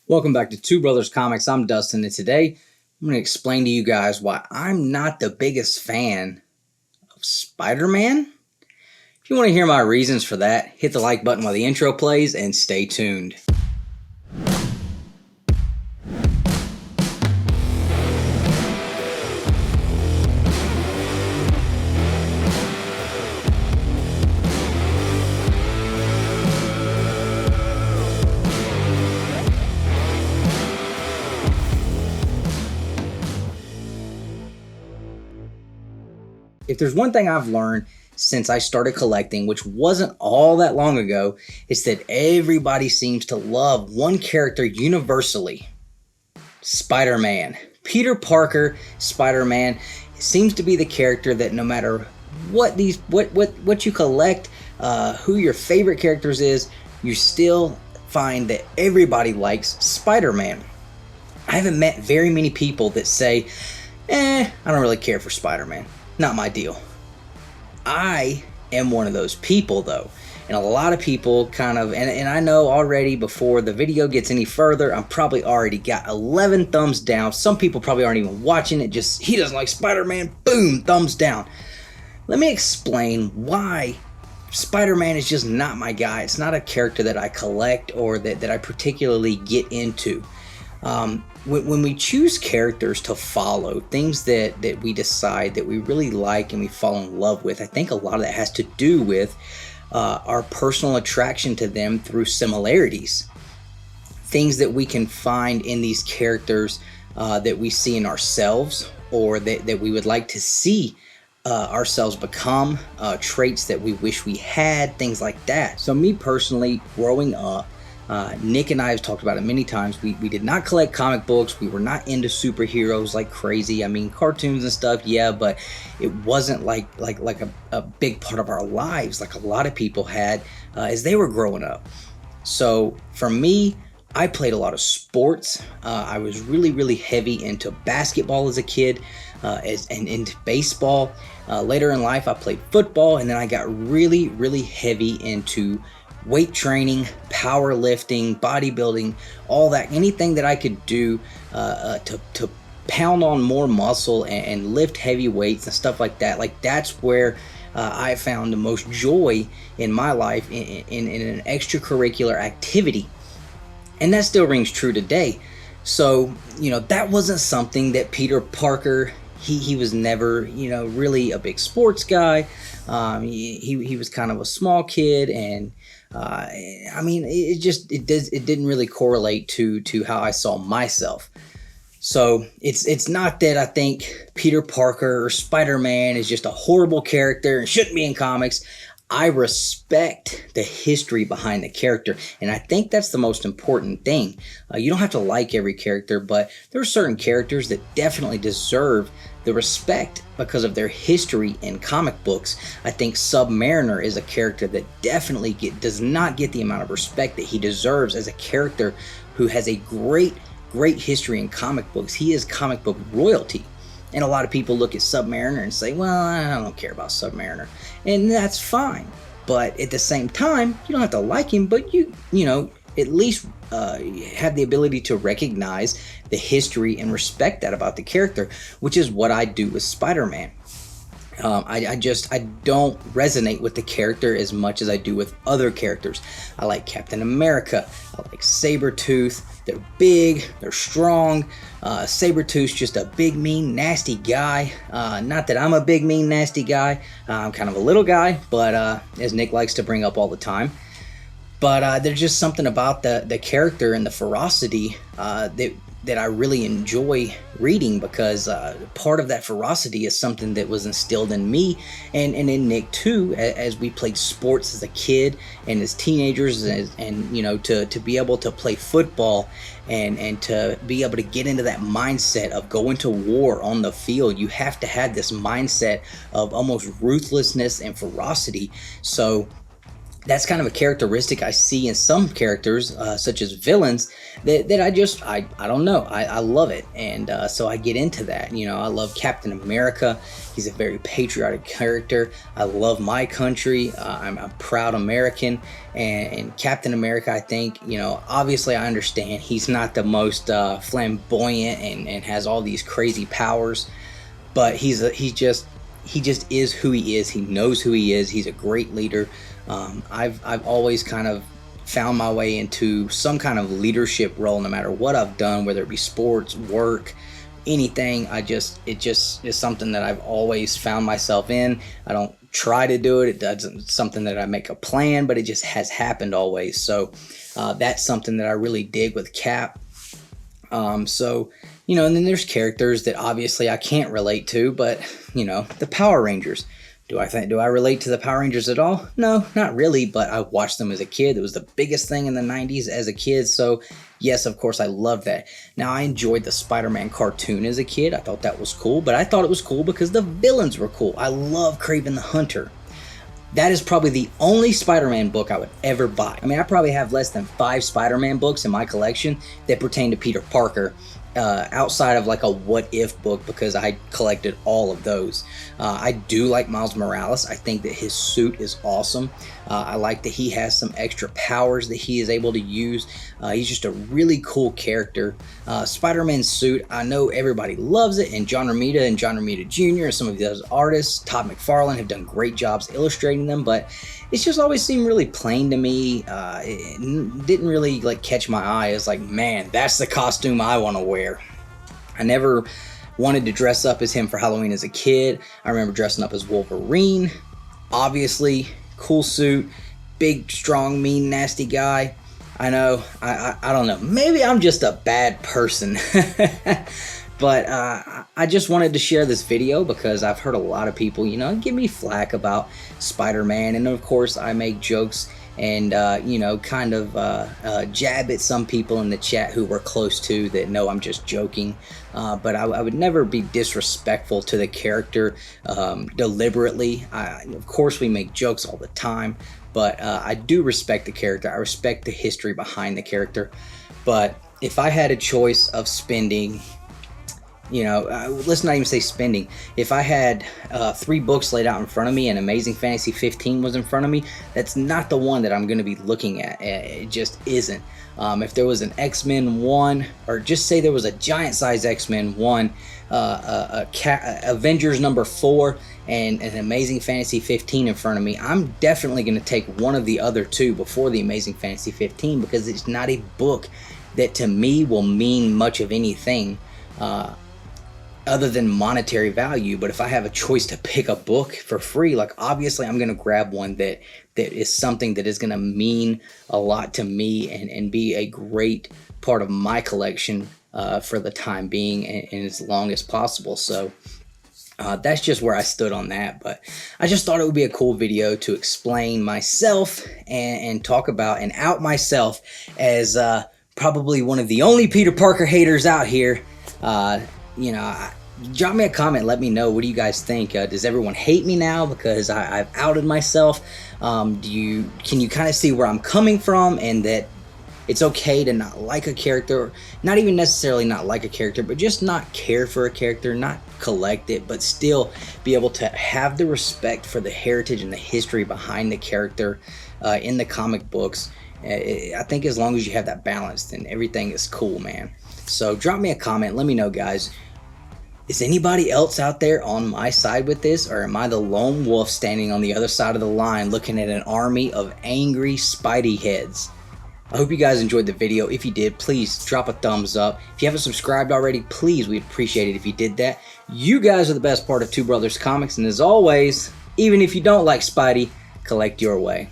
Welcome back to Two Brothers Comics. I'm Dustin, and today I'm going to explain to you guys why I'm not the biggest fan of Spider-Man. If you want to hear my reasons for that, hit the like button while the intro plays and stay tuned. If there's one thing I've learned since I started collecting, which wasn't all that long ago, is that everybody seems to love one character universally: Spider-Man. Peter Parker, Spider-Man, seems to be the character that no matter what you collect, who your favorite characters is, you still find that everybody likes Spider-Man. I haven't met very many people that say, I don't really care for Spider-Man. Not my deal. I am one of those people though. And a lot of people kind of, and I know already before the video gets any further, I'm probably already got 11 thumbs down. Some people probably aren't even watching it, just, he doesn't like Spider-Man, boom, thumbs down. Let me explain why Spider-Man is just not my guy. It's not a character that I collect or that I particularly get into. When we choose characters to follow, things that we decide that we really like and we fall in love with, I think a lot of that has to do with our personal attraction to them through similarities. Things that we can find in these characters that we see in ourselves, or that we would like to see ourselves become, traits that we wish we had, things like that. So me personally, growing up, Nick and I have talked about it many times. We did not collect comic books. We were not into superheroes like crazy. I mean, cartoons and stuff, yeah, but it wasn't like a big part of our lives like a lot of people had as they were growing up. So for me, I played a lot of sports. I was really heavy into basketball as a kid, and into baseball. Later in life, I played football, and then I got really heavy into weight training, powerlifting, bodybuilding, all that, anything that I could do to pound on more muscle and lift heavy weights and stuff like that. Like, that's where I found the most joy in my life in an extracurricular activity. And that still rings true today. So, that wasn't something that Peter Parker, he was never, really a big sports guy. He was kind of a small kid, and I mean, it didn't really correlate to how I saw myself. So it's not that I think Peter Parker or Spider-Man is just a horrible character and shouldn't be in comics. I respect the history behind the character, and I think that's the most important thing. You don't have to like every character, but there are certain characters that definitely deserve the respect because of their history in comic books. I think Submariner is a character that definitely does not get the amount of respect that he deserves as a character who has a great history in comic books. He is comic book royalty. And a lot of people look at Submariner and say, well, I don't care about Submariner. And that's fine. But at the same time, you don't have to like him, but you at least have the ability to recognize the history and respect that about the character, which is what I do with Spider-Man. I don't resonate with the character as much as I do with other characters. I like Captain America. I like Sabretooth. They're big, they're strong. Sabretooth's just a big, mean, nasty guy. Not that I'm a big, mean, nasty guy. I'm kind of a little guy, but as Nick likes to bring up all the time. But there's just something about the character and the ferocity that I really enjoy reading, because part of that ferocity is something that was instilled in me and in Nick too, as we played sports as a kid and as teenagers, and to be able to play football and to be able to get into that mindset of going to war on the field. You have to have this mindset of almost ruthlessness and ferocity. So that's kind of a characteristic I see in some characters, such as villains, that I don't know, I love it. And so I get into that. You know, I love Captain America. He's a very patriotic character. I love my country. I'm a proud American. And Captain America, I think, you know, obviously I understand he's not the most flamboyant and has all these crazy powers, but he just is who he is. He knows who he is. He's a great leader. I've always kind of found my way into some kind of leadership role, no matter what I've done, whether it be sports, work, anything. It just is something that I've always found myself in. I don't try to do it. It doesn't something that I make a plan, but it just has happened always. So that's something that I really dig with Cap. So, you know, and then there's characters that obviously I can't relate to, but, you know, the Power Rangers. Do I relate to the Power Rangers at all? No, not really, but I watched them as a kid. It was the biggest thing in the 90s as a kid, so yes, of course, I love that. Now, I enjoyed the SpiderMan cartoon as a kid. I thought that was cool, but I thought it was cool because the villains were cool. I love Kraven the Hunter. That is probably the only Spider-Man book I would ever buy. I mean, I probably have less than 5 Spider-Man books in my collection that pertain to Peter Parker, outside of like a what if book, because I collected all of those. I do like Miles Morales. I think that his suit is awesome. I like that he has some extra powers that he is able to use. He's just a really cool character. Spider-Man's suit, I know everybody loves it, and John Romita and John Romita Jr. and some of those artists, Todd McFarlane, have done great jobs illustrating them, but it's just always seemed really plain to me. It didn't really like catch my eye. It's like, man, that's the costume I want to wear. I never wanted to dress up as him for Halloween as a kid. I remember dressing up as Wolverine. Obviously, cool suit, big, strong, mean, nasty guy. I know, I don't know. Maybe I'm just a bad person. But I just wanted to share this video because I've heard a lot of people, you know, give me flack about Spider-Man. And of course, I make jokes and, you know, kind of jab at some people in the chat who we're close to that know I'm just joking. But I would never be disrespectful to the character deliberately. Of course, we make jokes all the time, but I do respect the character. I respect the history behind the character. But if I had a choice of spending, you know, let's not even say spending. If I had 3 books laid out in front of me and Amazing Fantasy 15 was in front of me, that's not the one that I'm going to be looking at. It just isn't. If there was an X-Men 1, or just say there was a giant-size X-Men 1, Avengers number 4, and an Amazing Fantasy 15 in front of me, I'm definitely going to take one of the other 2 before the Amazing Fantasy 15, because it's not a book that to me will mean much of anything other than monetary value. But if I have a choice to pick a book for free, like obviously I'm going to grab one that is something that is going to mean a lot to me and be a great part of my collection for the time being and as long as possible. So that's just where I stood on that. But I just thought it would be a cool video to explain myself and talk about and out myself as probably one of the only Peter Parker haters out here. You know, drop me a comment, let me know, what do you guys think? Does everyone hate me now because I've outed myself? Can you kind of see where I'm coming from, and that it's okay to not like a character, not even necessarily not like a character, but just not care for a character, not collect it, but still be able to have the respect for the heritage and the history behind the character in the comic books. I think as long as you have that balance, then everything is cool, man. So drop me a comment, let me know, guys. Is anybody else out there on my side with this, or am I the lone wolf standing on the other side of the line looking at an army of angry Spidey heads? I hope you guys enjoyed the video. If you did, please drop a thumbs up. If you haven't subscribed already, please, we'd appreciate it if you did that. You guys are the best part of Two Brothers Comics, and as always, even if you don't like Spidey, collect your way.